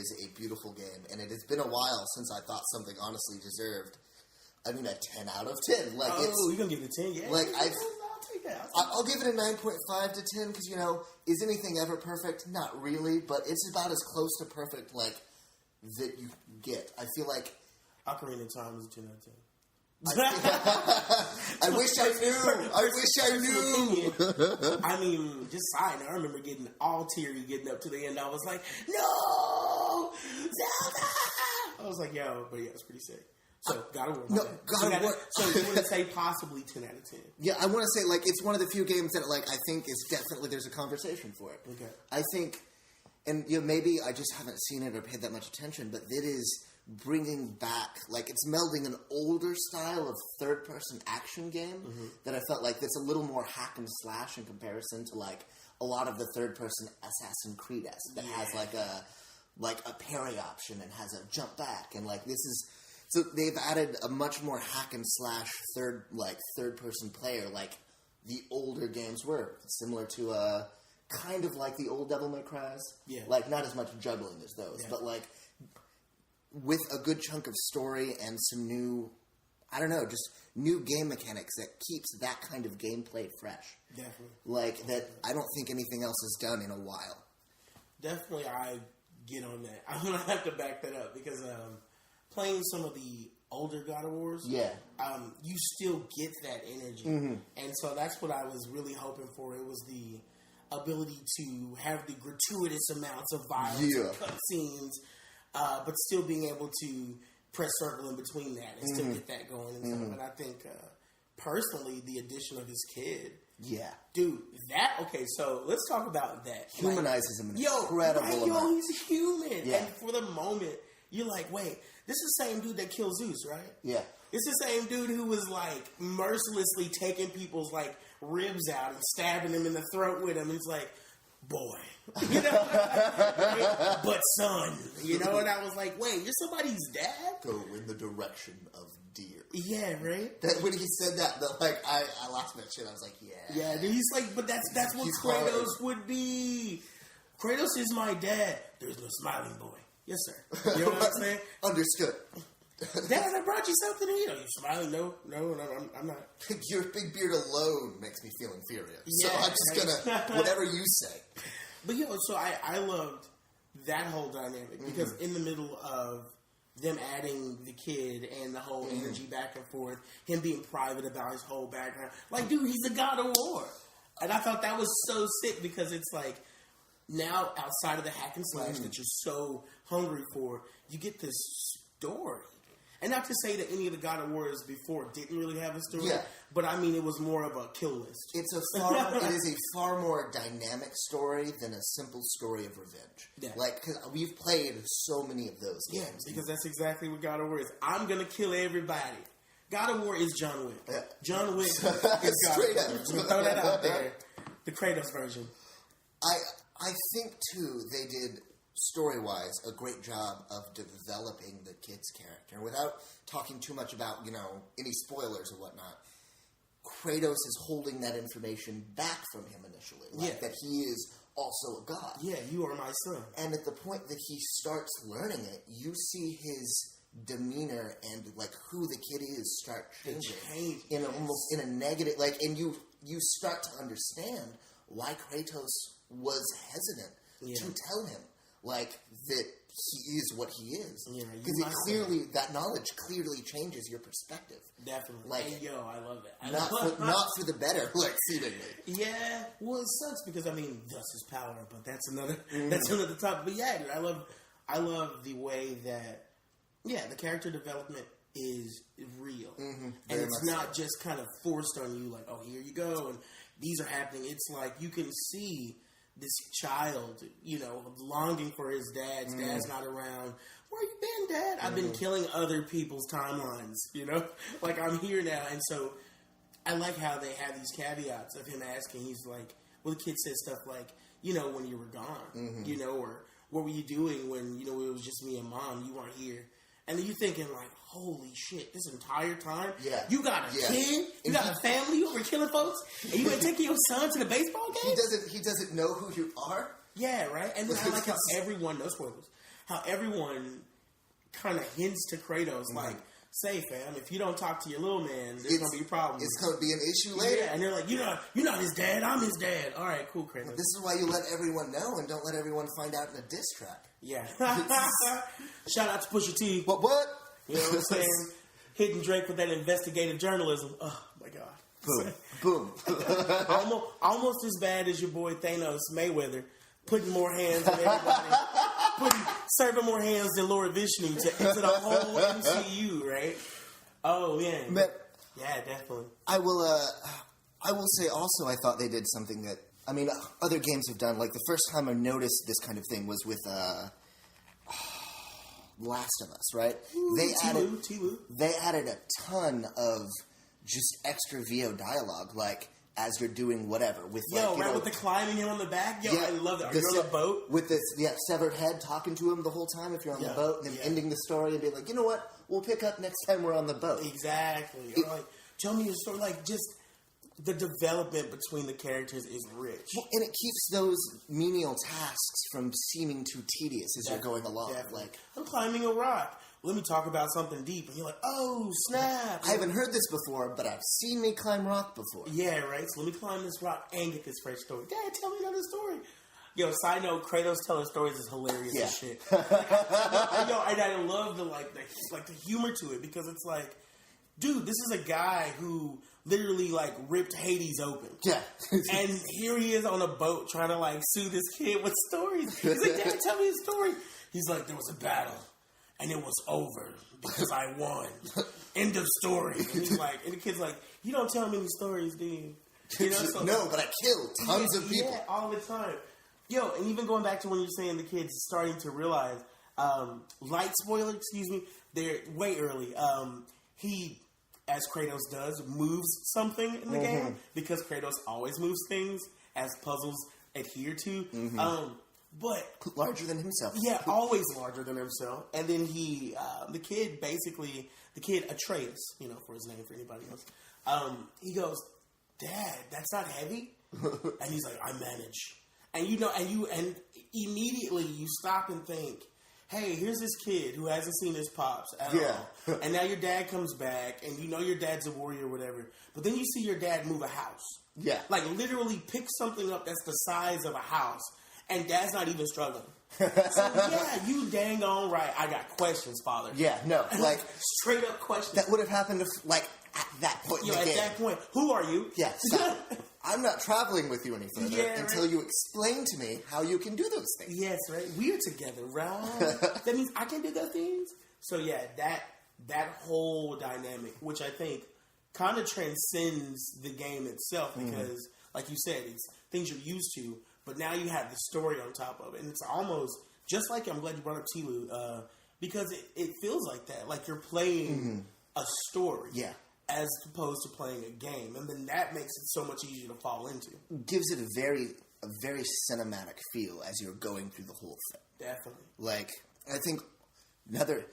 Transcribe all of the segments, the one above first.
is a beautiful game, and it has been a while since I thought something honestly deserved. I mean, a 10 out of 10. Like, you're gonna give it a 10? Yeah. Like, I'll take that. I'll give it a 9.5 to 10 because, is anything ever perfect? Not really, but it's about as close to perfect, like, that you get. I feel like Ocarina of Time is a 10 out of 10. I wish I knew. I mean, just side note, I remember getting all teary getting up to the end. I was like, no! Zelda! I was like, yo, but yeah, it's pretty sick. So, God of War. No, God of War. So, you want to say possibly 10 out of 10? Yeah, I want to say, like, it's one of the few games that, like, I think is definitely, there's a conversation for it. Okay. I think, and, maybe I just haven't seen it or paid that much attention, but it is bringing back, like, it's melding an older style of third-person action game that I felt like that's a little more hack and slash in comparison to, like, a lot of the third-person Assassin's Creed-esque that has, like a parry option and has a jump back, and, like, this is... So they've added a much more hack and slash third-person player like the older games were, similar to kind of like the old Devil May Cry's. Yeah. Like, not as much juggling as those, but, like, with a good chunk of story and some new, I don't know, just new game mechanics that keeps that kind of gameplay fresh. Definitely. Like, that I don't think anything else has done in a while. Definitely, I get on that. I'm going to have to back that up because playing some of the older God of Wars, you still get that energy. And so that's what I was really hoping for. It was the ability to have the gratuitous amounts of violence and cutscenes, but still being able to press circle in between that and still get that going and stuff. And I think, personally, the addition of his kid. Yeah. Dude, so let's talk about that. Humanizes him in an incredible amount. He's a human. Yeah. And for the moment, you're like, wait, this is the same dude that killed Zeus, right? Yeah. It's the same dude who was, like, mercilessly taking people's, like, ribs out and stabbing them in the throat with him. It's like, boy. But son. And I was like, wait, you're somebody's dad? Go in the direction of deer. Yeah, right? When he said that, I lost my shit. I was like, yeah. Yeah, dude, he's like, but that's what Kratos would be. Kratos is my dad. There's no smiling boy. Yes, sir. You know what I'm saying? Understood. Dad, I brought you something to eat. Are you smiling? No, I'm not. Your big beard alone makes me feel inferior. Yeah, so I'm just gonna, whatever you say. But, so I loved that whole dynamic because in the middle of them adding the kid and the whole energy back and forth, him being private about his whole background, like, dude, he's a God of War. And I thought that was so sick because it's like, now outside of the hack and slash that you're so hungry for, you get this story. And not to say that any of the God of Wars before didn't really have a story, but I mean it was more of a kill list. It is a far more dynamic story than a simple story of revenge. Yeah. Like, cause we've played so many of those games. Yeah, because that's exactly what God of War is. I'm gonna kill everybody. God of War is John Wick. Yeah. John Wick is God Straight of War. up. Throw that out there. The Kratos version. I think, too, they did, story-wise, a great job of developing the kid's character. Without talking too much about, any spoilers or whatnot, Kratos is holding that information back from him initially. Like, that he is also a god. Yeah, you are my son. And at the point that he starts learning it, you see his demeanor and, like, who the kid is start changing. In a negative, like, and you start to understand why Kratos was hesitant to tell him, like, that he is what he is. Because that knowledge clearly changes your perspective. Definitely. Like, hey, yo, I love that. Not for the better, like, seemingly. Yeah. Well, it sucks because, I mean, thus is power, but that's another topic. But yeah, dude, I love the way that, the character development is real. And it's not just kind of forced on you, like, oh, here you go, and these are happening. It's like you can see this child, longing for his dad. His dad's not around. Where you been, Dad? I've been killing other people's timelines, Like, I'm here now. And so I like how they have these caveats of him asking. He's like, well, the kid says stuff like, when you were gone, or what were you doing when, it was just me and Mom, you weren't here. And then you're thinking, like, holy shit, this entire time? Yeah. You got a kid? You got a family? You over killing folks? And you ain't taking your son to the baseball game? He doesn't know who you are? Yeah, right? And then I like how everyone, no spoilers, how everyone kind of hints to Kratos, like, say, fam, if you don't talk to your little man, there's going to be problems. It's going to be an issue later. Yeah, and they're like, you're not his dad, I'm his dad. All right, cool, Kratos. This is why you let everyone know and don't let everyone find out in a diss track. Yeah. Shout out to Pusha T. What? You know what I'm saying? Hitting Drake with that investigative journalism. Oh, my God. Boom. almost as bad as your boy Thanos Mayweather, putting more hands on everybody. Serving more hands than Lord Vishnu to enter the whole MCU, right? Oh, man. Yeah, definitely. I will say also I thought they did something that, I mean, other games have done. Like, the first time I noticed this kind of thing was with Last of Us, right? T-Lou. They added a ton of just extra VO dialogue, like, as you're doing whatever. With with the climbing him on the back? I love that. Are you on the boat? With this, severed head talking to him the whole time if you're on the boat, and then ending the story and being like, you know what? We'll pick up next time we're on the boat. Exactly. Like, tell me your story. Like, just the development between the characters is rich. Well, and it keeps those menial tasks from seeming too tedious as you're going along. Definitely. Like, I'm climbing a rock. Let me talk about something deep. And you're like, oh, snap. I haven't heard this before, but I've seen me climb rock before. Yeah, right? So let me climb this rock and get this fresh story. Dad, tell me another story. Yo, side note, Kratos telling stories is hilarious as shit. I love the humor to it, because it's like, dude, this is a guy who literally, like, ripped Hades open. Yeah. And here he is on a boat trying to, like, sue this kid with stories. He's like, Dad, tell me a story. He's like, there was a battle. And it was over because I won. End of story. And he's like, and the kid's like, you don't tell many stories, do you? So, no, but I killed tons of people. Yeah, all the time. Yo, and even going back to when you're saying the kid's starting to realize, light spoiler, they're way early. He, as Kratos does, moves something in the game, because Kratos always moves things as puzzles adhere to. But larger than himself. Yeah, always larger than himself. And then the kid Atreus, for his name for anybody else, he goes, Dad, that's not heavy? And he's like, I manage. And and immediately you stop and think, hey, here's this kid who hasn't seen his pops at all. And now your dad comes back, and your dad's a warrior or whatever. But then you see your dad move a house. Yeah. Like, literally pick something up that's the size of a house. And Dad's not even struggling. So, yeah, you dang on right. I got questions, Father. Yeah, no. Like, straight up questions. That would have happened, at that point in the game. At that point. Who are you? Yeah, I'm not traveling with you any further until you explain to me how you can do those things. Yes, right? We're together, right? That means I can do those things? So, yeah, that whole dynamic, which I think kind of transcends the game itself, because, like you said, it's things you're used to. But now you have the story on top of it. And it's almost, just like, I'm glad you brought up T-Lou, because it feels like that. Like you're playing a story. Yeah. As opposed to playing a game. And then that makes it so much easier to fall into. Gives it a very cinematic feel as you're going through the whole thing. Definitely. Like, I think another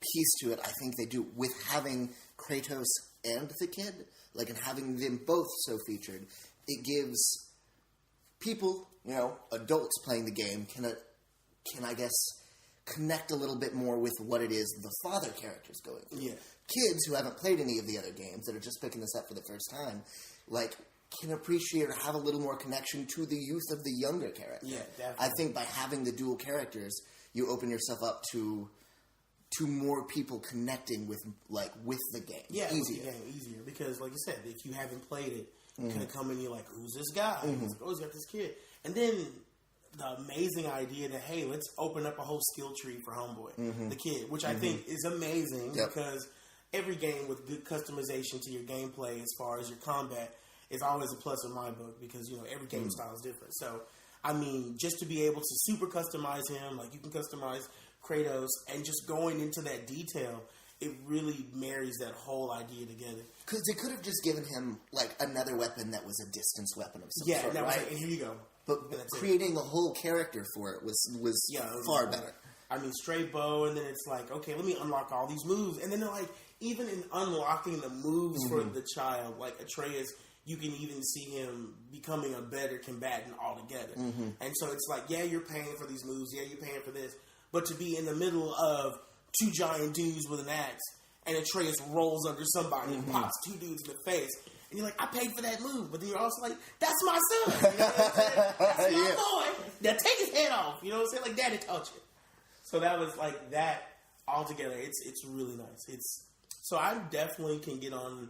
piece to it, I think they do with having Kratos and the kid, like, and having them both so featured, it gives people, adults playing the game can I guess connect a little bit more with what it is the father character's going through. Yeah. Kids who haven't played any of the other games that are just picking this up for the first time, like, can appreciate or have a little more connection to the youth of the younger character. Yeah, definitely. I think by having the dual characters, you open yourself up to more people connecting with the game. Yeah, easier. With the game easier, because like you said, if you haven't played it, you kind of come in, you're like, who's this guy? He's got this kid. And then the amazing idea that, hey, let's open up a whole skill tree for Homeboy, the kid, which I think is amazing, because every game with good customization to your gameplay as far as your combat is always a plus in my book, because, every game style is different. So, I mean, just to be able to super customize him, like you can customize Kratos, and just going into that detail, it really marries that whole idea together. Because they could have just given him, another weapon that was a distance weapon of some sort, right? right? And here you go. But creating a whole character for it was far better. I mean, straight bow, and then it's like, okay, let me unlock all these moves. And then they're like, even in unlocking the moves for the child, like Atreus, you can even see him becoming a better combatant altogether. And so it's like, yeah, you're paying for these moves, yeah, you're paying for this, but to be in the middle of two giant dudes with an axe, and Atreus rolls under somebody and pops two dudes in the face, and you're like, I paid for that move, but then you're also like, that's my son, you know what I'm saying? That's my boy. Now take his head off, you know what I'm saying? Like, Daddy taught you. So that was like that altogether. It's really nice. So I definitely can get on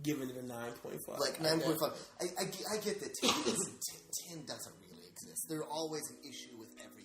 giving it a 9.5. Like 9.5. I get that 10 doesn't really exist. There's always an issue with every